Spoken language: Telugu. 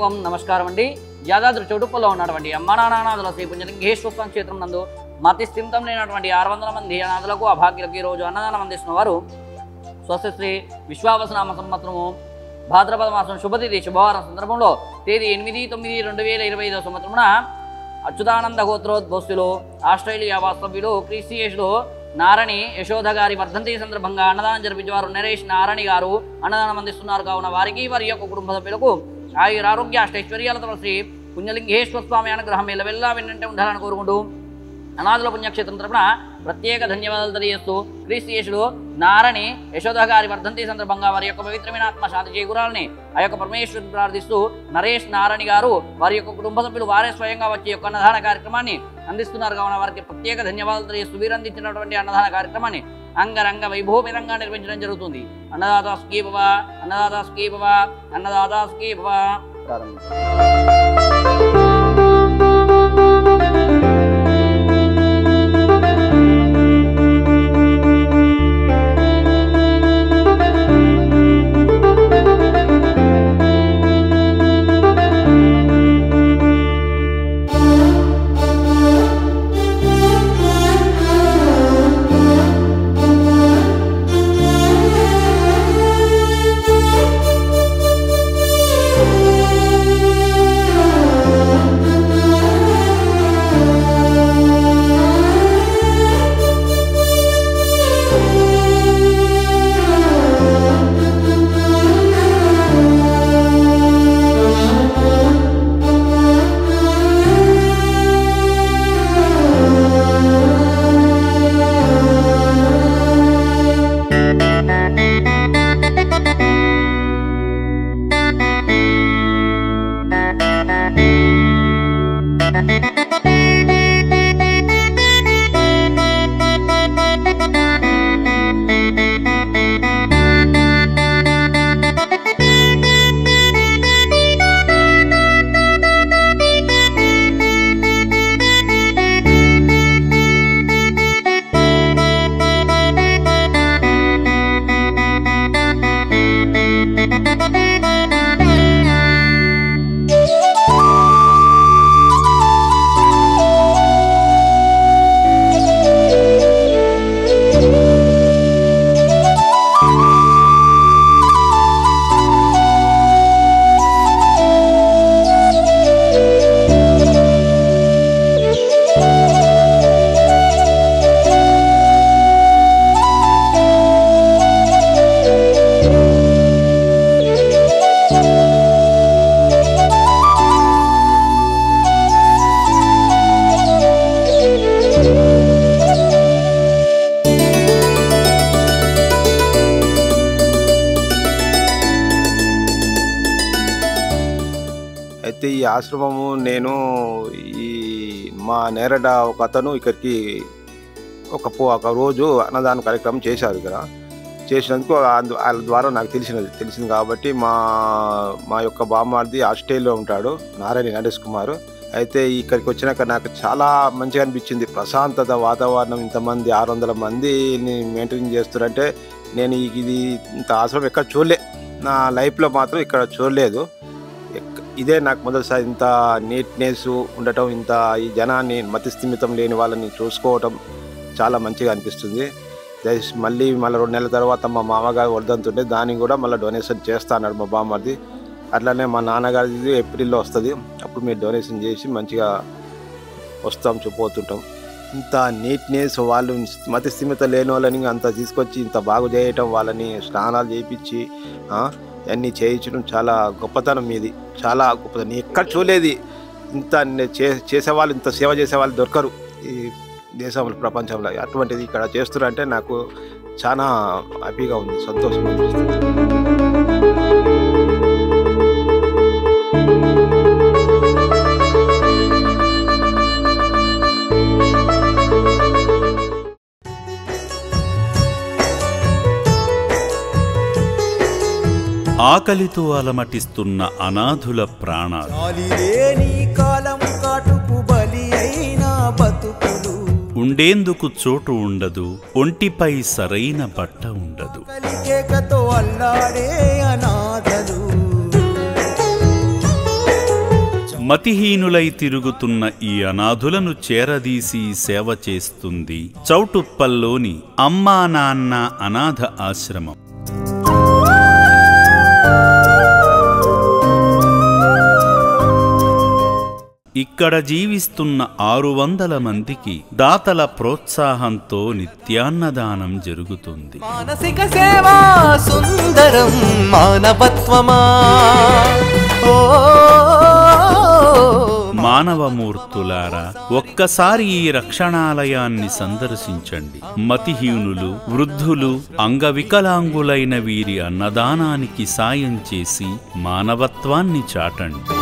ఓం నమస్కారం అండి. యాదాద్రి చౌటుప్పల్లో ఉన్నటువంటి అమ్మానానాథుల శ్రీ పుంజలింగేశ్వర స్వామి క్షేత్రం నందు మతి స్థిమితం లేనటువంటి 600 మంది అనాథులకు అభాగ్యులకు ఈ రోజు అన్నదానం అందిస్తున్న వారు స్వస్తి విశ్వావసనామ సంవత్సరము భాద్రపద మాసం శుభతిథి శుభవారం సందర్భంలో తేదీ 8/9/2025 సంవత్సరమున అచ్యుతానంద గోత్రోద్భోస్తులు ఆస్ట్రేలియా వాస్తవ్యులు క్రిస్టియేషులు నారణి యశోద గారి వర్ధంతి సందర్భంగా అన్నదానం జరిపించేవారు నరేష్ నారణి గారు అన్నదానం అందిస్తున్నారు. కావున వారికి వారి యొక్క కుటుంబ సభ్యులకు ఆయురారోగ్య అష్టైశ్వర్యాలతో శ్రీ పుంజలింగేశ్వర స్వామి అనుగ్రహం ఎల్లవెల్లా వెన్నంటే ఉండాలని కోరుకుంటూ అనాథుల పుణ్యక్షేత్రం తరపున ప్రత్యేక ధన్యవాదాలు తెలియజేస్తూ క్రిస్టియేషులు నారణి యశోద గారి వర్ధంతి సందర్భంగా వారి యొక్క పవిత్రమైన ఆత్మ శాంతి చేకూరాలని ఆ యొక్క పరమేశ్వరుని ప్రార్థిస్తూ నరేష్ నారణి గారు వారి యొక్క కుటుంబ సభ్యులు వారే స్వయంగా వచ్చి యొక్క అన్నదాన కార్యక్రమాన్ని అందిస్తున్నారు. కావున వారికి ప్రత్యేక ధన్యవాదాలు తెలియజేస్తూ వీరు అందించినటువంటి అన్నదాన కార్యక్రమాన్ని అంగరంగ వైభవపేతంగా నిర్వహించడం జరుగుతుంది. అన్నదాతాస్కీ భవ, అన్నదాతాస్కీ భవ, అన్నదాతాస్కీ భవ. అయితే ఈ ఆశ్రమము నేను ఈ మా నేరడ ఒక అతను ఇక్కడికి ఒక రోజు అన్నదాన కార్యక్రమం చేశారు ఇక్కడ. చేసినందుకు వాళ్ళ ద్వారా నాకు తెలిసింది కాబట్టి మా యొక్క బామ్మార్ది ఆస్ట్రేలియాలో ఉంటాడు, నారాయణ నరేష్ కుమార్. అయితే ఇక్కడికి వచ్చినాక నాకు చాలా మంచిగా అనిపించింది. ప్రశాంతత వాతావరణం, ఇంతమంది 600 మందిని మెయింటైన్ చేస్తున్నారంటే నేను ఇది ఇంత ఆశ్రమం ఎక్కడ చూడలే, నా లైఫ్లో మాత్రం ఇక్కడ చూడలేదు. ఇదే నాకు మొదటిసారి ఇంత నీట్నెస్ ఉండటం, ఇంత ఈ జనాన్ని మతి స్థిమితం లేని వాళ్ళని చూసుకోవటం చాలా మంచిగా అనిపిస్తుంది. దయచేసి మళ్ళీ 2 నెలల తర్వాత మా మామగారు వర్ధంతుంటే దానికి కూడా మళ్ళీ డొనేషన్ చేస్తా అన్నాడు మా బామ్మది. అట్లానే మా నాన్నగారిది ఏప్రిల్లో వస్తుంది, అప్పుడు మీరు డొనేషన్ చేసి మంచిగా వస్తాం చూపోతుంటాం. ఇంత నీట్నెస్, వాళ్ళు మతి స్థిమిత లేని వాళ్ళని అంత తీసుకొచ్చి ఇంత బాగు చేయటం, వాళ్ళని స్నానాలు చేయించి అన్నీ చేయించడం చాలా గొప్పతనం. మీది చాలా గొప్పతనం. ఎక్కడ చూడలేదు ఇంత చేసేవాళ్ళు, ఇంత సేవ చేసేవాళ్ళు దొరకరు ఈ దేశంలో, ప్రపంచంలో. అటువంటిది ఇక్కడ చేస్తున్నారంటే నాకు చాలా హ్యాపీగా ఉంది, సంతోషం అనిపిస్తుంది. ఆకలితో అలమటిస్తున్న అనాథుల ప్రాణాలు, ఉండేందుకు చోటు ఉండదు, ఒంటిపై సరైన బట్ట ఉండదు. మతిహీనులై తిరుగుతున్న ఈ అనాథులను చేరదీసి సేవ చేస్తుంది చౌటుప్పల్లోని అమ్మా నాన్న అనాథ ఆశ్రమం. ఇక్కడ జీవిస్తున్న 600 మందికి దాతల ప్రోత్సాహంతో నిత్యాన్నదానం జరుగుతుంది. మానసిక సేవా సుందరం మానవత్వమా. మానవమూర్తులారా, ఒక్కసారి ఈ రక్షణాలయాన్ని సందర్శించండి. మతిహీనులు, వృద్ధులు, అంగవికలాంగులైన వీరి అన్నదానానికి సాయం చేసి మానవత్వాన్ని చాటండి.